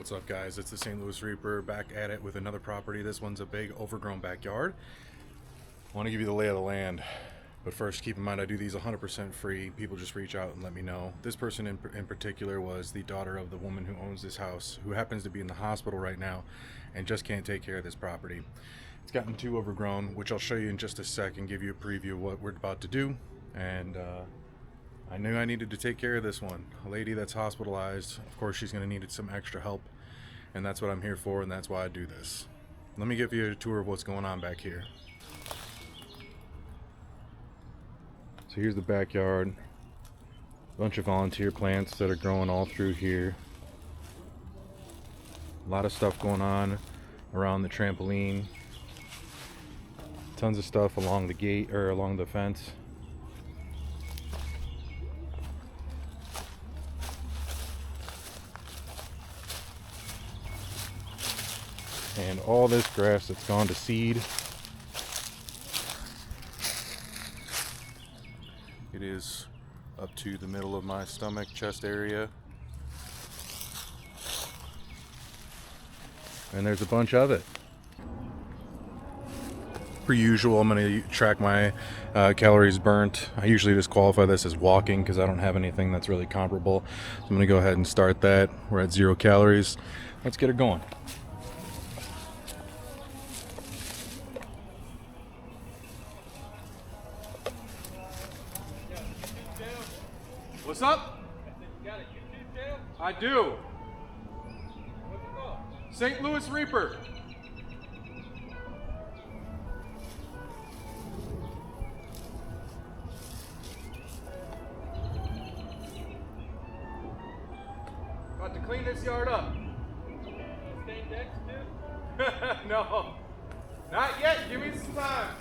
What's up, guys? It's the St. Louis Reaper back at it with another property. This one's a big overgrown backyard. I want to give you the lay of the land, but first keep in mind I do these 100% free. People just reach out and let me know. This person in particular was the daughter of the woman who owns this house, who happens to be in the hospital right now and just can't take care of this property. It's gotten too overgrown, which I'll show you in just a sec and give you a preview of what we're about to do. And I knew I needed to take care of this one. A lady that's hospitalized, of course she's going to need some extra help, and that's what I'm here for, and that's why I do this. Let me give you a tour of what's going on back here. So here's the backyard. A bunch of volunteer plants that are growing all through here. A lot of stuff going on around the trampoline. Tons of stuff along the gate, or along the fence. And all this grass that's gone to seed. It is up to the middle of my stomach, chest area. And there's a bunch of it. Per usual, I'm going to track my calories burnt. I usually just qualify this as walking because I don't have anything that's really comparable. So I'm going to go ahead and start that. We're at 0 calories. Let's get it going. What's up? You got a YouTube channel? I do. What's it called? St. Louis Reaper. About to clean this yard up. Stain decks too? No, not yet. Give me some time.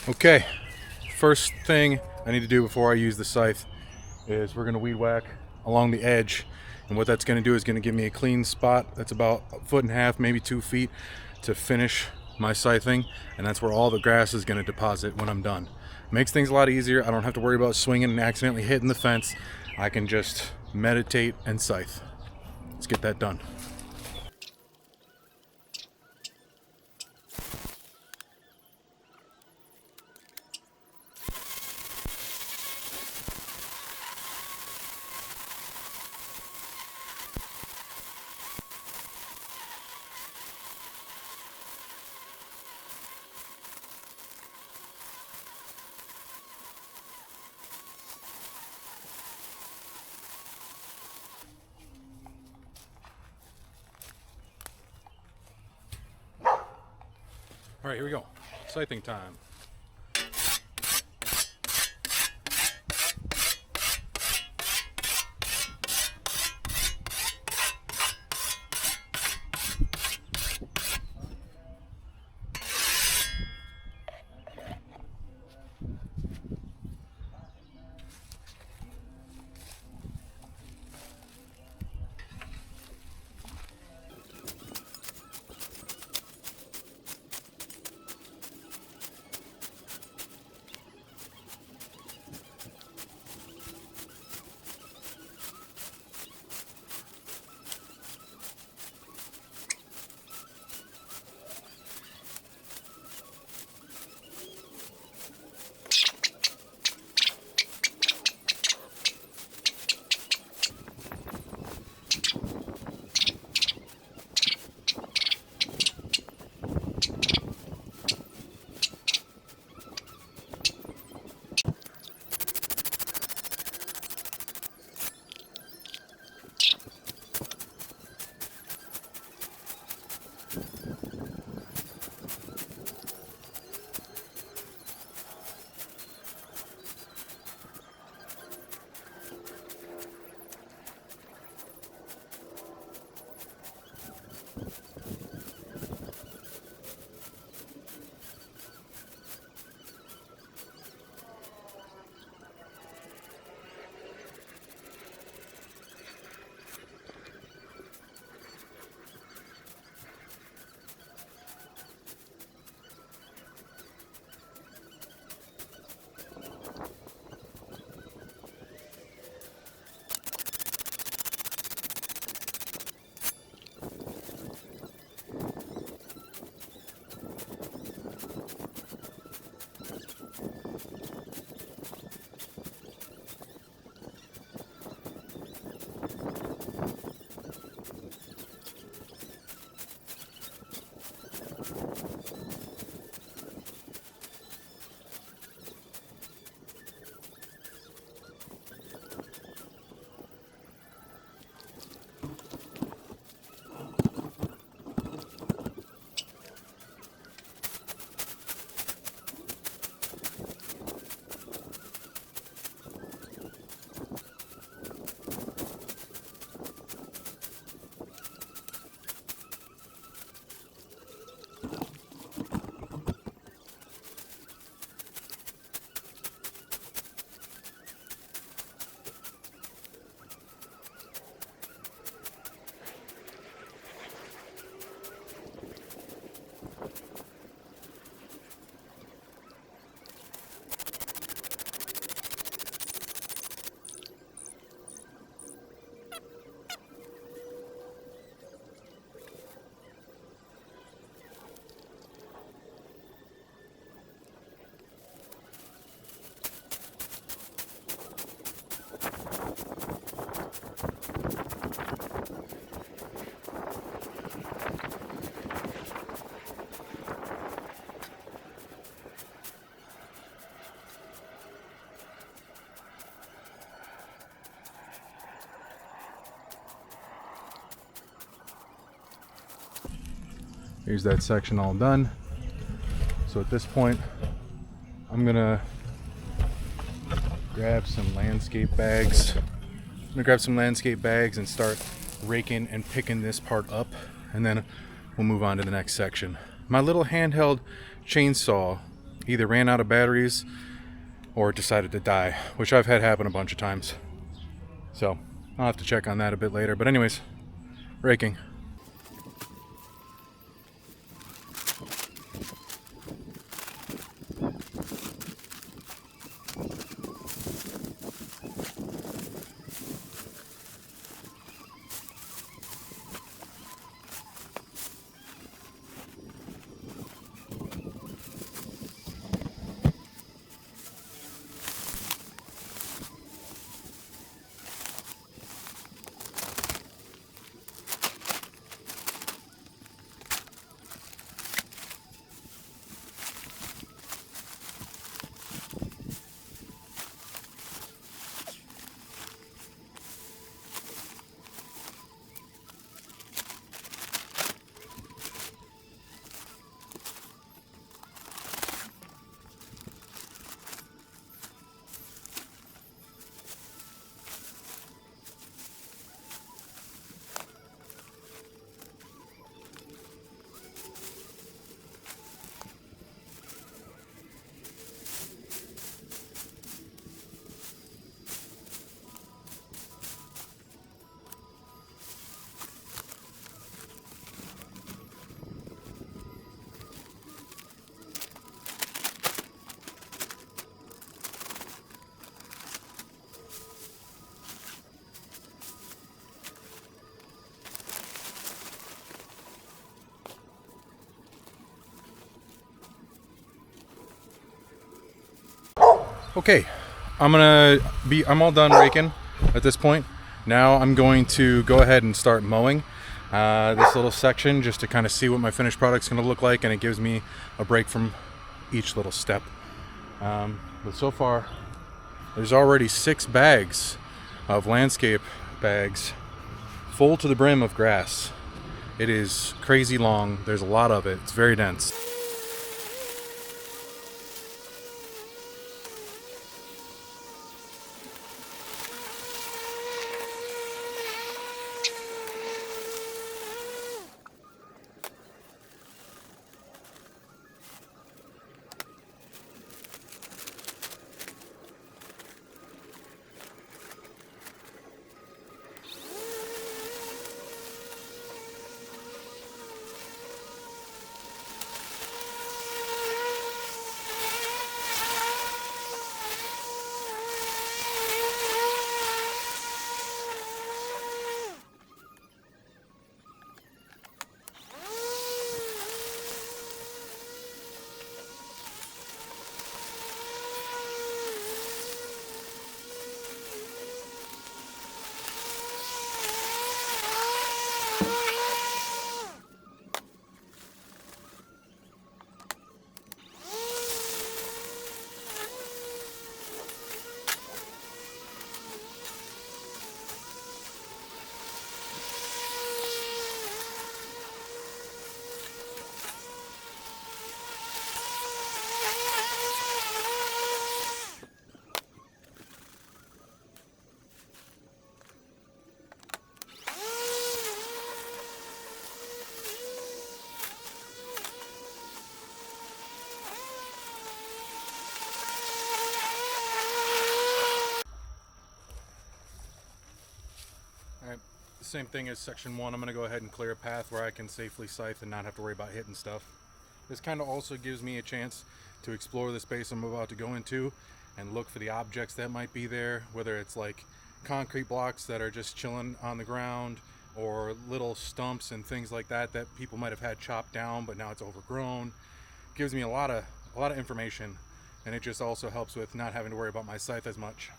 Okay, first thing I need to do before I use the scythe is we're going to weed whack along the edge, and what that's going to do is going to give me a clean spot that's about 1.5 feet, maybe 2 feet, to finish my scything, and that's where all the grass is going to deposit when I'm done. Makes things a lot easier. I don't have to worry about swinging and accidentally hitting the fence. I can just meditate and scythe. Let's get that done. All right, here we go. Scything time. Here's that section all done. So at this point, I'm gonna grab some landscape bags. And start raking and picking this part up, and then we'll move on to the next section. My little handheld chainsaw either ran out of batteries or decided to die, which I've had happen a bunch of times. So I'll have to check on that a bit later. But anyways, raking. Okay, I'm all done raking at this point. Now I'm going to go ahead and start mowing this little section just to kind of see what my finished product's going to look like, and it gives me a break from each little step. But so far, there's already 6 bags of landscape bags full to the brim of grass. It is crazy long. There's a lot of it. It's very dense. Alright, same thing as section 1. I'm going to go ahead and clear a path where I can safely scythe and not have to worry about hitting stuff. This kind of also gives me a chance to explore the space I'm about to go into and look for the objects that might be there, whether it's like concrete blocks that are just chilling on the ground, or little stumps and things like that that people might have had chopped down but now it's overgrown. It gives me a lot of information, and it just also helps with not having to worry about my scythe as much.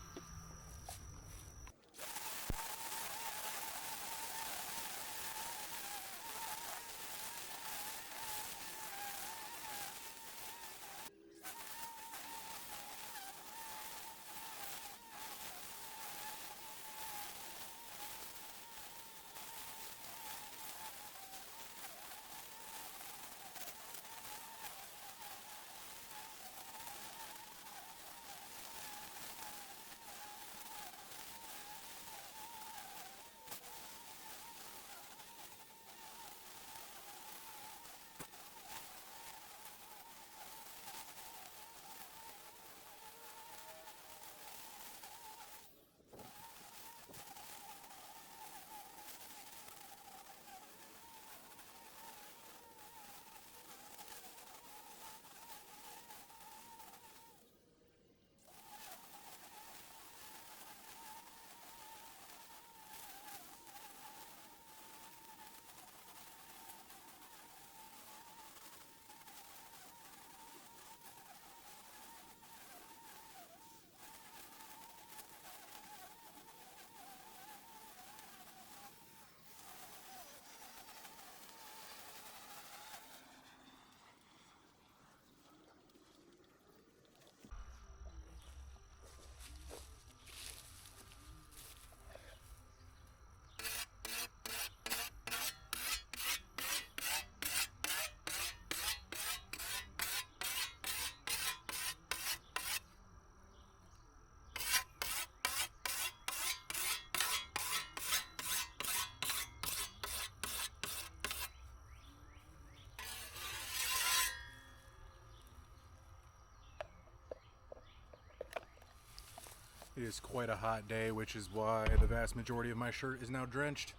It is quite a hot day, which is why the vast majority of my shirt is now drenched.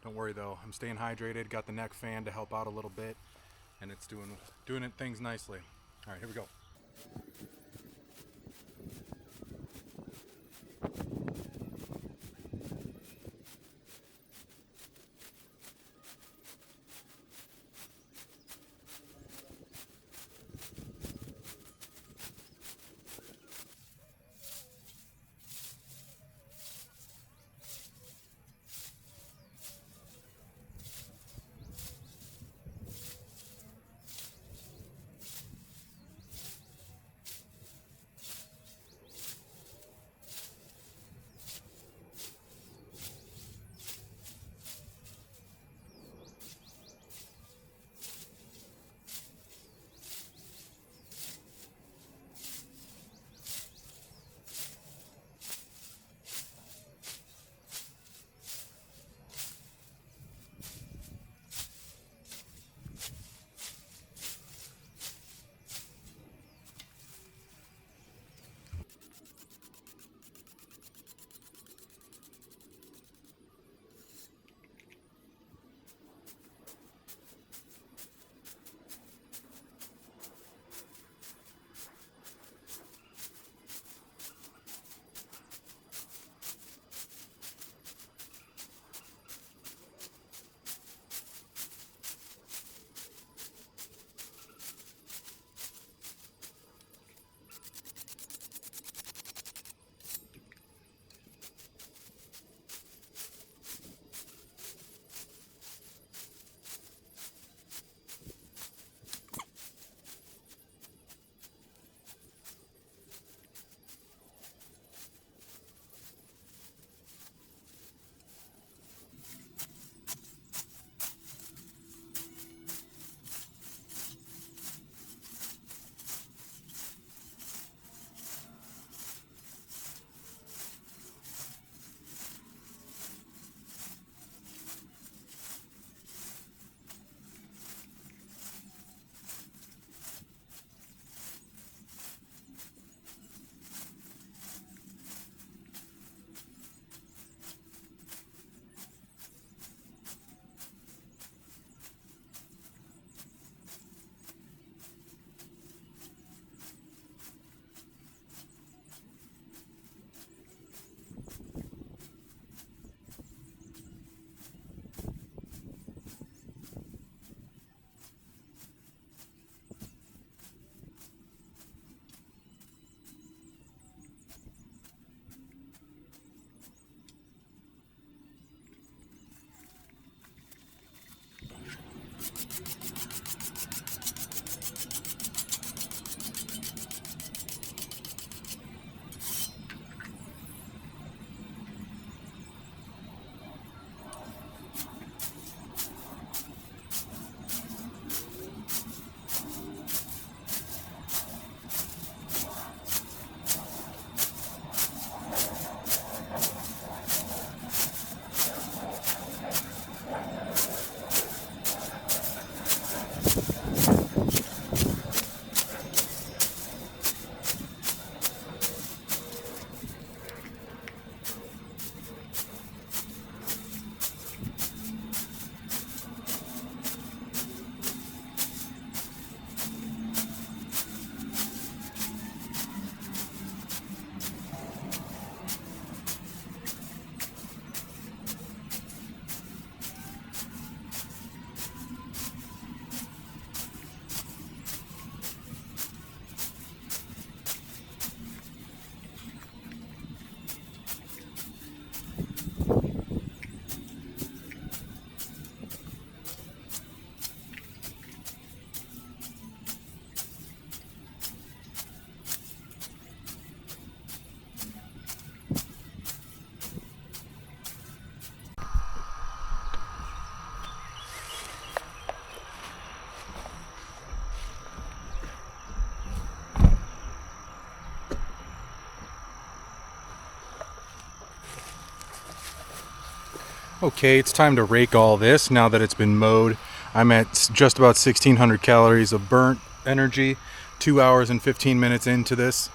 Don't worry though, I'm staying hydrated, got the neck fan to help out a little bit, and it's doing it things nicely. All right, here we go. Okay, it's time to rake all this now that it's been mowed. I'm at just about 1,600 calories of burnt energy, 2 hours and 15 minutes into this.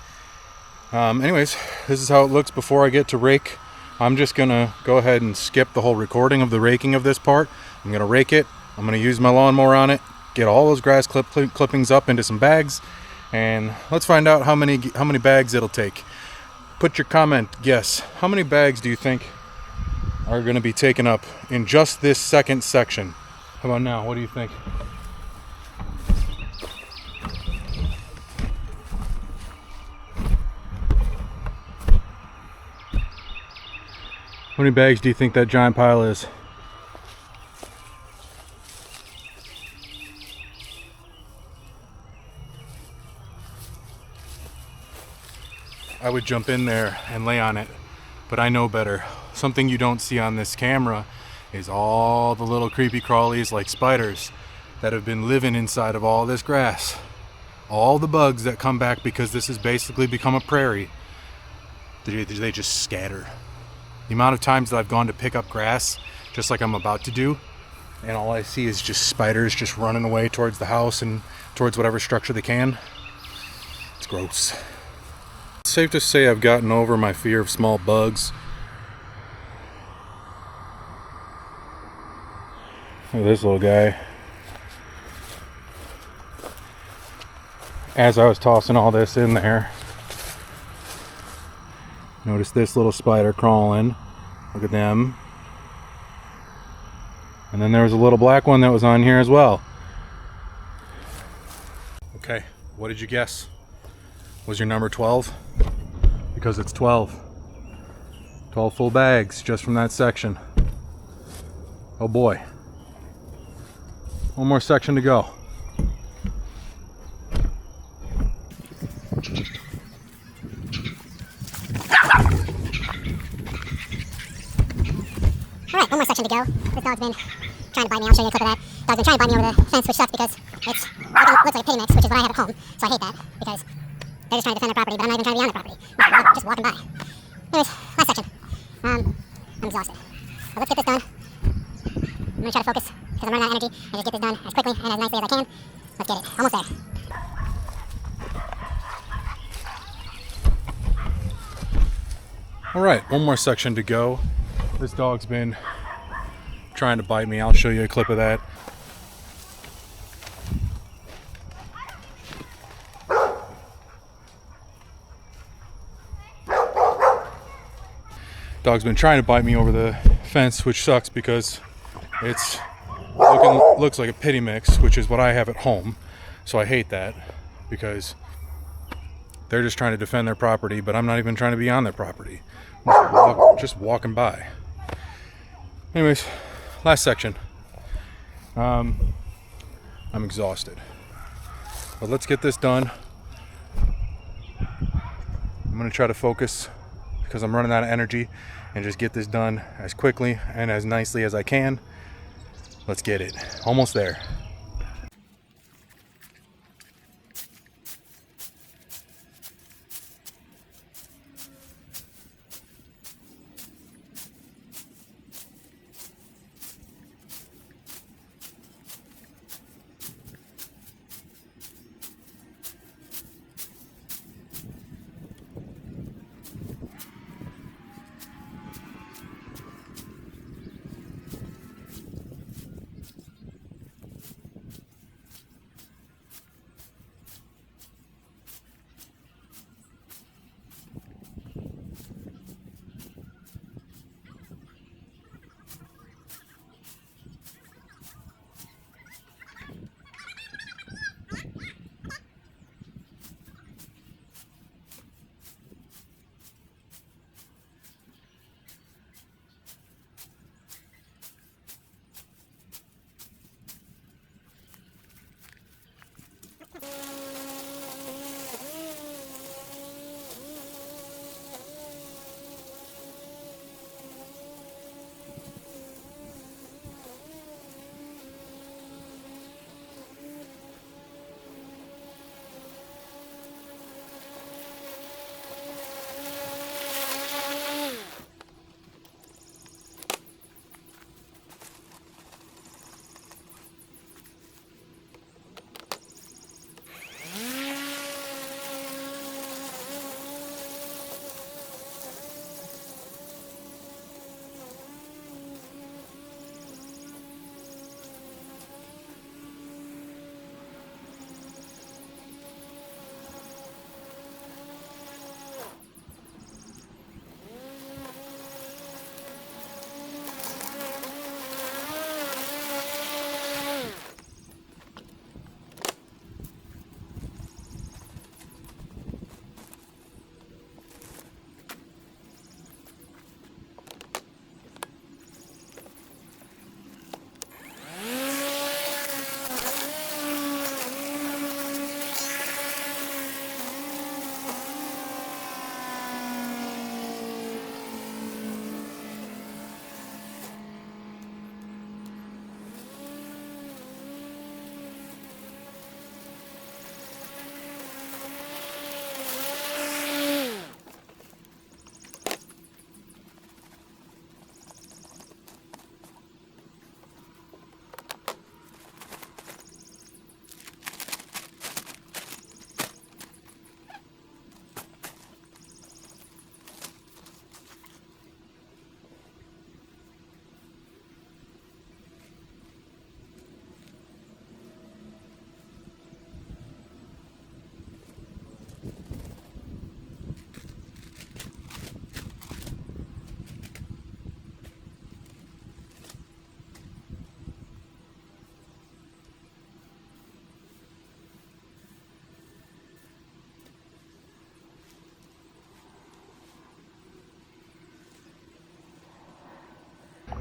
Anyways, this is how it looks before I get to rake. I'm just gonna go ahead and skip the whole recording of the raking of this part. I'm gonna rake it. I'm gonna use my lawnmower on it, get all those grass clippings up into some bags, and let's find out how many bags it'll take. Put your comment, guess. How many bags do you think are gonna be taken up in just this second section? How about now? What do you think? How many bags do you think that giant pile is? I would jump in there and lay on it, but I know better. Something you don't see on this camera is all the little creepy crawlies like spiders that have been living inside of all this grass. All the bugs that come back because this has basically become a prairie. They just scatter. The amount of times that I've gone to pick up grass, just like I'm about to do, and all I see is just spiders just running away towards the house and towards whatever structure they can. It's gross. It's safe to say I've gotten over my fear of small bugs. Look at this little guy. As I was tossing all this in there, notice this little spider crawling. Look at them. And then there was a little black one that was on here as well. Okay, what did you guess? Was your number 12? Because it's 12. 12 full bags just from that section. Oh boy. One more section to go. Alright, one more section to go. This dog's been trying to bite me. I'll show you a clip of that. Dog's been trying to bite me over the fence, which sucks because it looks like a pity mix, which is what I have at home. So I hate that because they're just trying to defend their property, but I'm not even trying to be on their property. I'm just walking by. Anyways, last section. I'm exhausted. But let's get this done. I'm going to try to focus because I'm running out of energy and just get this done as quickly and as nicely as I can. Let's get it. Almost there. Alright, one more section to go. This dog's been trying to bite me. I'll show you a clip of that. Dog's been trying to bite me over the fence, which sucks because it's looks like a pity mix, which is what I have at home. So I hate that because they're just trying to defend their property, but I'm not even trying to be on their property. Just walking by. Anyways, last section. I'm exhausted, but let's get this done. I'm gonna try to focus because I'm running out of energy and just get this done as quickly and as nicely as I can. Let's get it. Almost there.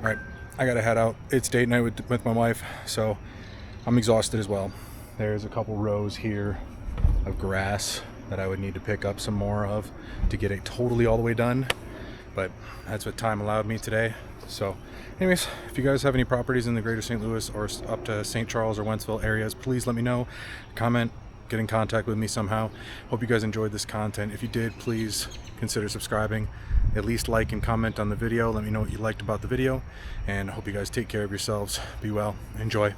All right, I gotta head out. It's date night with my wife, so I'm exhausted as well. There's a couple rows here of grass that I would need to pick up some more of to get it totally all the way done, but that's what time allowed me today. So anyways, if you guys have any properties in the greater St. Louis or up to St. Charles or Wentzville areas, please let me know. Comment, get in contact with me somehow. Hope you guys enjoyed this content. If you did, please consider subscribing. At least like and comment on the video. Let me know what you liked about the video, and hope you guys take care of yourselves. Be well. Enjoy.